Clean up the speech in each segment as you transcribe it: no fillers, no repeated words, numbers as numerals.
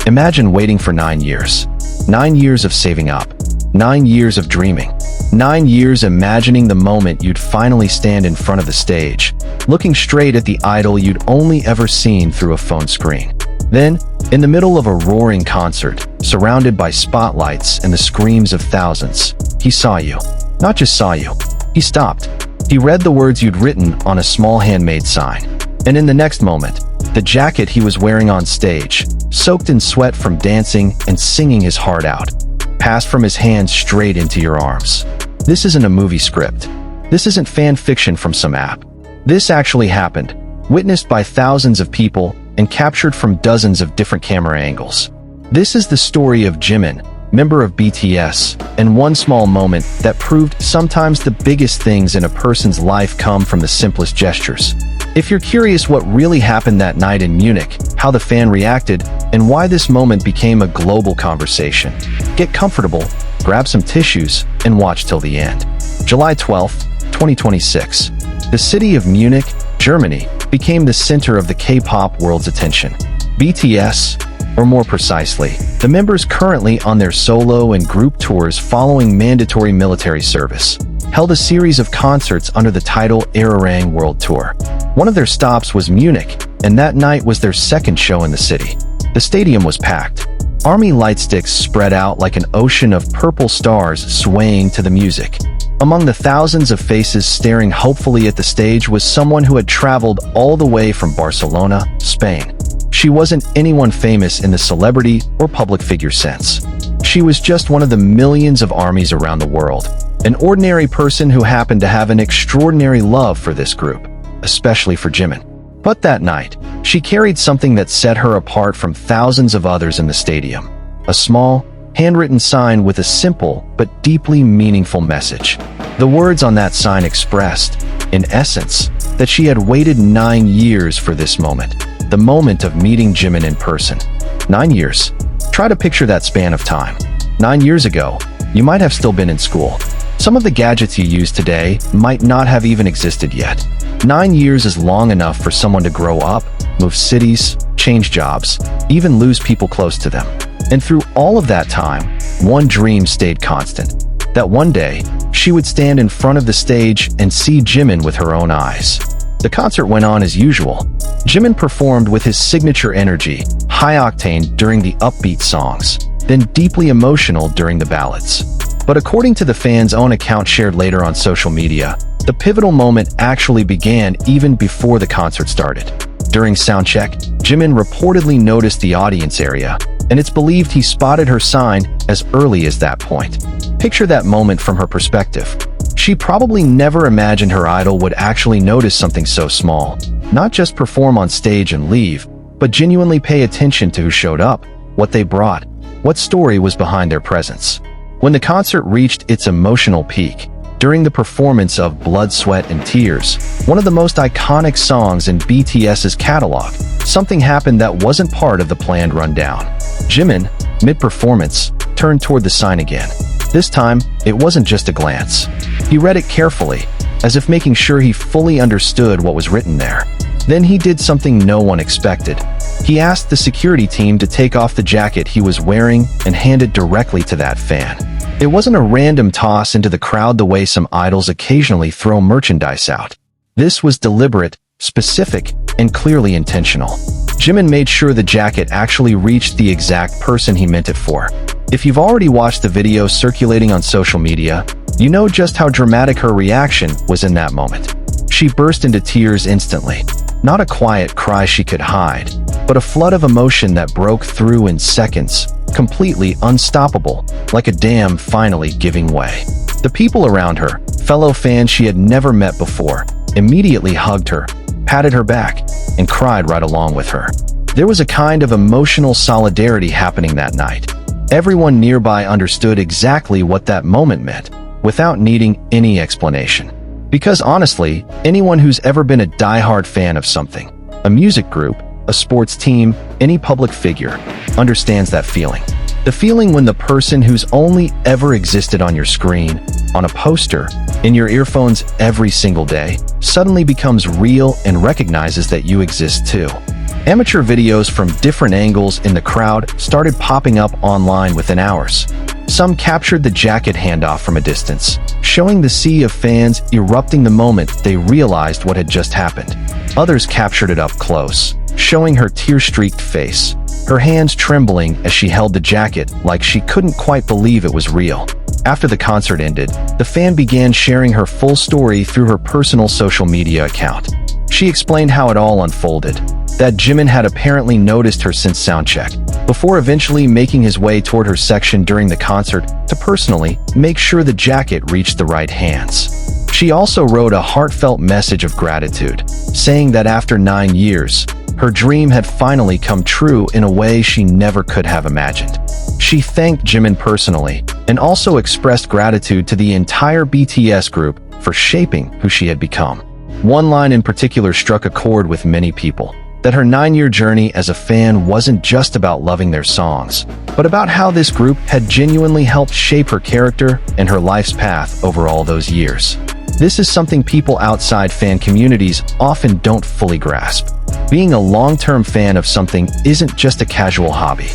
Imagine waiting for 9 years. 9 years of saving up. 9 years of dreaming. 9 years imagining the moment you'd finally stand in front of the stage, looking straight at the idol you'd only ever seen through a phone screen. Then, in the middle of a roaring concert, surrounded by spotlights and the screams of thousands, he saw you. Not just saw you. He stopped. He read the words you'd written on a small handmade sign. And in the next moment, the jacket he was wearing on stage, soaked in sweat from dancing and singing his heart out, passed from his hands straight into your arms. This isn't a movie script. This isn't fan fiction from some app. This actually happened, witnessed by thousands of people and captured from dozens of different camera angles. This is the story of Jimin, member of BTS, and one small moment that proved sometimes the biggest things in a person's life come from the simplest gestures. If you're curious what really happened that night in Munich, how the fan reacted, and why this moment became a global conversation, get comfortable, grab some tissues, and watch till the end. July 12, 2026. The city of Munich, Germany, became the center of the K-pop world's attention. BTS, or more precisely, the members currently on their solo and group tours following mandatory military service, held a series of concerts under the title Hybe Rm World Tour. One of their stops was Munich, and that night was their second show in the city. The stadium was packed. Army lightsticks spread out like an ocean of purple stars swaying to the music. Among the thousands of faces staring hopefully at the stage was someone who had traveled all the way from Barcelona, Spain. She wasn't anyone famous in the celebrity or public figure sense. She was just one of the millions of armies around the world, an ordinary person who happened to have an extraordinary love for this group, especially for Jimin. But that night, she carried something that set her apart from thousands of others in the stadium. A small, handwritten sign with a simple but deeply meaningful message. The words on that sign expressed, in essence, that she had waited 9 years for this moment, the moment of meeting Jimin in person. 9 years. Try to picture that span of time. 9 years ago, you might have still been in school. Some of the gadgets you use today might not have even existed yet. 9 years is long enough for someone to grow up, move cities, change jobs, even lose people close to them. And through all of that time, one dream stayed constant. That one day, she would stand in front of the stage and see Jimin with her own eyes. The concert went on as usual. Jimin performed with his signature energy, high-octane during the upbeat songs, then deeply emotional during the ballads. But according to the fans' own account shared later on social media, the pivotal moment actually began even before the concert started. During soundcheck, Jimin reportedly noticed the audience area, and it's believed he spotted her sign as early as that point. Picture that moment from her perspective. She probably never imagined her idol would actually notice something so small, not just perform on stage and leave, but genuinely pay attention to who showed up, what they brought, what story was behind their presence. When the concert reached its emotional peak, during the performance of Blood, Sweat, and Tears, one of the most iconic songs in BTS's catalog, something happened that wasn't part of the planned rundown. Jimin, mid-performance, turned toward the sign again. This time, it wasn't just a glance. He read it carefully, as if making sure he fully understood what was written there. Then he did something no one expected. He asked the security team to take off the jacket he was wearing and hand it directly to that fan. It wasn't a random toss into the crowd the way some idols occasionally throw merchandise out. This was deliberate, specific, and clearly intentional. Jimin made sure the jacket actually reached the exact person he meant it for. If you've already watched the video circulating on social media, you know just how dramatic her reaction was in that moment. She burst into tears instantly. Not a quiet cry she could hide, but a flood of emotion that broke through in seconds, completely unstoppable, like a dam finally giving way. The people around her, fellow fans she had never met before, immediately hugged her, patted her back, and cried right along with her. There was a kind of emotional solidarity happening that night. Everyone nearby understood exactly what that moment meant, without needing any explanation. Because honestly, anyone who's ever been a die-hard fan of something, a music group, a sports team, any public figure, understands that feeling. The feeling when the person who's only ever existed on your screen, on a poster, in your earphones every single day, suddenly becomes real and recognizes that you exist too. Amateur videos from different angles in the crowd started popping up online within hours. Some captured the jacket handoff from a distance, showing the sea of fans erupting the moment they realized what had just happened. Others captured it up close, showing her tear-streaked face, her hands trembling as she held the jacket like she couldn't quite believe it was real. After the concert ended, the fan began sharing her full story through her personal social media account. She explained how it all unfolded, that Jimin had apparently noticed her since soundcheck, before eventually making his way toward her section during the concert to personally make sure the jacket reached the right hands. She also wrote a heartfelt message of gratitude, saying that after 9 years, her dream had finally come true in a way she never could have imagined. She thanked Jimin personally and also expressed gratitude to the entire BTS group for shaping who she had become. One line in particular struck a chord with many people, that her 9-year journey as a fan wasn't just about loving their songs, but about how this group had genuinely helped shape her character and her life's path over all those years. This is something people outside fan communities often don't fully grasp. Being a long-term fan of something isn't just a casual hobby.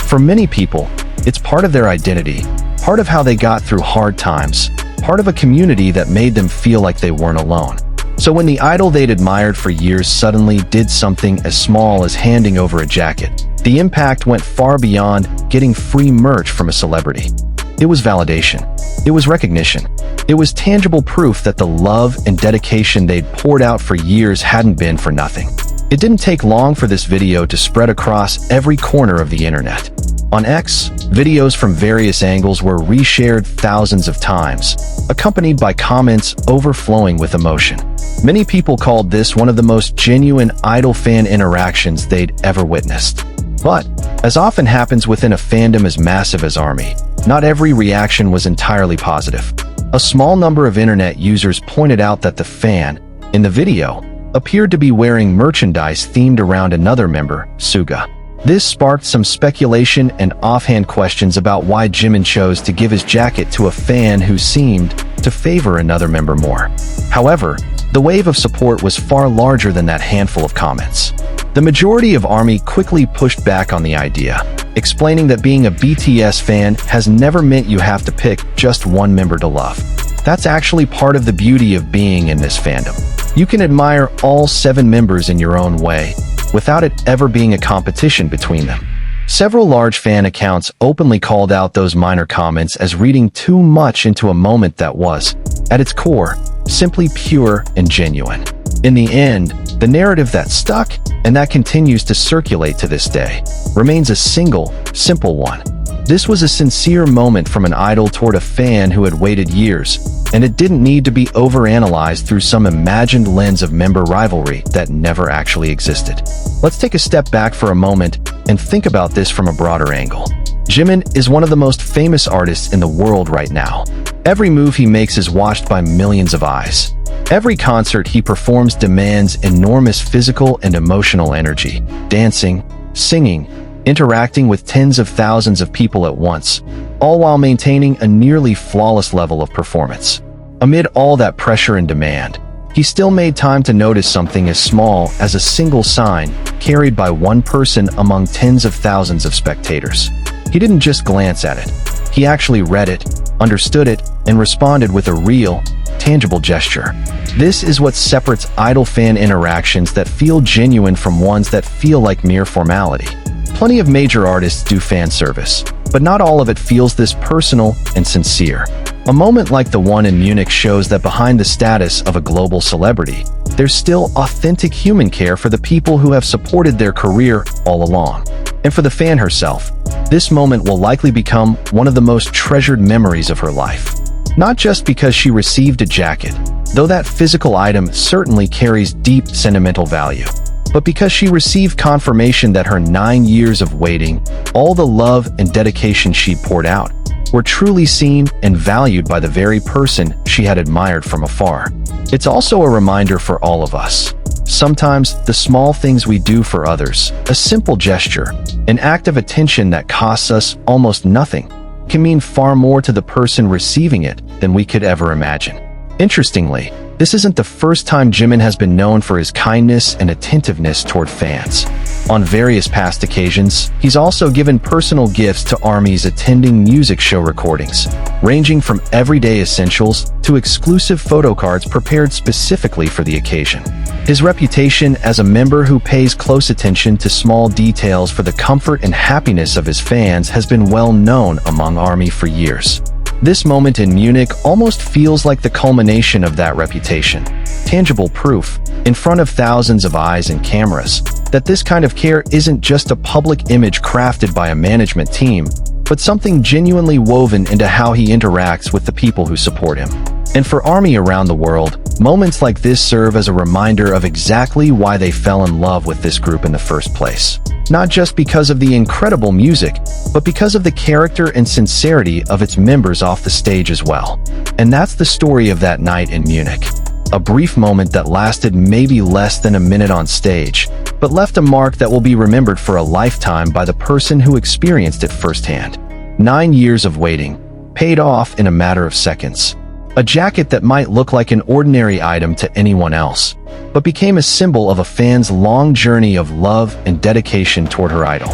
For many people, it's part of their identity, part of how they got through hard times, part of a community that made them feel like they weren't alone. So when the idol they'd admired for years suddenly did something as small as handing over a jacket, the impact went far beyond getting free merch from a celebrity. It was validation. It was recognition. It was tangible proof that the love and dedication they'd poured out for years hadn't been for nothing. It didn't take long for this video to spread across every corner of the internet. On X, videos from various angles were reshared thousands of times, accompanied by comments overflowing with emotion. Many people called this one of the most genuine idol-fan interactions they'd ever witnessed. But, as often happens within a fandom as massive as ARMY, not every reaction was entirely positive. A small number of internet users pointed out that the fan, in the video, appeared to be wearing merchandise themed around another member, Suga. This sparked some speculation and offhand questions about why Jimin chose to give his jacket to a fan who seemed to favor another member more. However, the wave of support was far larger than that handful of comments. The majority of ARMY quickly pushed back on the idea, explaining that being a BTS fan has never meant you have to pick just one member to love. That's actually part of the beauty of being in this fandom. You can admire all 7 members in your own way, without it ever being a competition between them. Several large fan accounts openly called out those minor comments as reading too much into a moment that was, at its core, simply pure and genuine. In the end, the narrative that stuck, and that continues to circulate to this day, remains a single, simple one. This was a sincere moment from an idol toward a fan who had waited years, and it didn't need to be overanalyzed through some imagined lens of member rivalry that never actually existed. Let's take a step back for a moment and think about this from a broader angle. Jimin is one of the most famous artists in the world right now. Every move he makes is watched by millions of eyes. Every concert he performs demands enormous physical and emotional energy, dancing, singing, interacting with tens of thousands of people at once, all while maintaining a nearly flawless level of performance. Amid all that pressure and demand, he still made time to notice something as small as a single sign carried by one person among tens of thousands of spectators. He didn't just glance at it. He actually read it, understood it, and responded with a real, tangible gesture. This is what separates idol fan interactions that feel genuine from ones that feel like mere formality. Plenty of major artists do fan service, but not all of it feels this personal and sincere. A moment like the one in Munich shows that behind the status of a global celebrity, there's still authentic human care for the people who have supported their career all along. And for the fan herself, this moment will likely become one of the most treasured memories of her life. Not just because she received a jacket, though that physical item certainly carries deep sentimental value, but because she received confirmation that her 9 years of waiting, all the love and dedication she poured out, were truly seen and valued by the very person she had admired from afar. It's also a reminder for all of us. Sometimes the small things we do for others, a simple gesture, an act of attention that costs us almost nothing, can mean far more to the person receiving it than we could ever imagine. Interestingly, This isn't the first time Jimin has been known for his kindness and attentiveness toward fans. On various past occasions, he's also given personal gifts to ARMYs attending music show recordings, ranging from everyday essentials to exclusive photo cards prepared specifically for the occasion. His reputation as a member who pays close attention to small details for the comfort and happiness of his fans has been well known among ARMY for years. This moment in Munich almost feels like the culmination of that reputation. Tangible proof, in front of thousands of eyes and cameras, that this kind of care isn't just a public image crafted by a management team, but something genuinely woven into how he interacts with the people who support him. And for ARMY around the world, moments like this serve as a reminder of exactly why they fell in love with this group in the first place. Not just because of the incredible music, but because of the character and sincerity of its members off the stage as well. And that's the story of that night in Munich. A brief moment that lasted maybe less than a minute on stage, but left a mark that will be remembered for a lifetime by the person who experienced it firsthand. 9 years of waiting, paid off in a matter of seconds. A jacket that might look like an ordinary item to anyone else, but became a symbol of a fan's long journey of love and dedication toward her idol.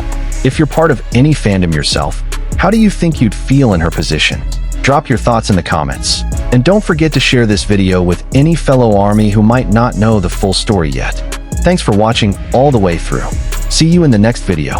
If you're part of any fandom yourself, how do you think you'd feel in her position? Drop your thoughts in the comments. And don't forget to share this video with any fellow ARMY who might not know the full story yet. Thanks for watching all the way through. See you in the next video.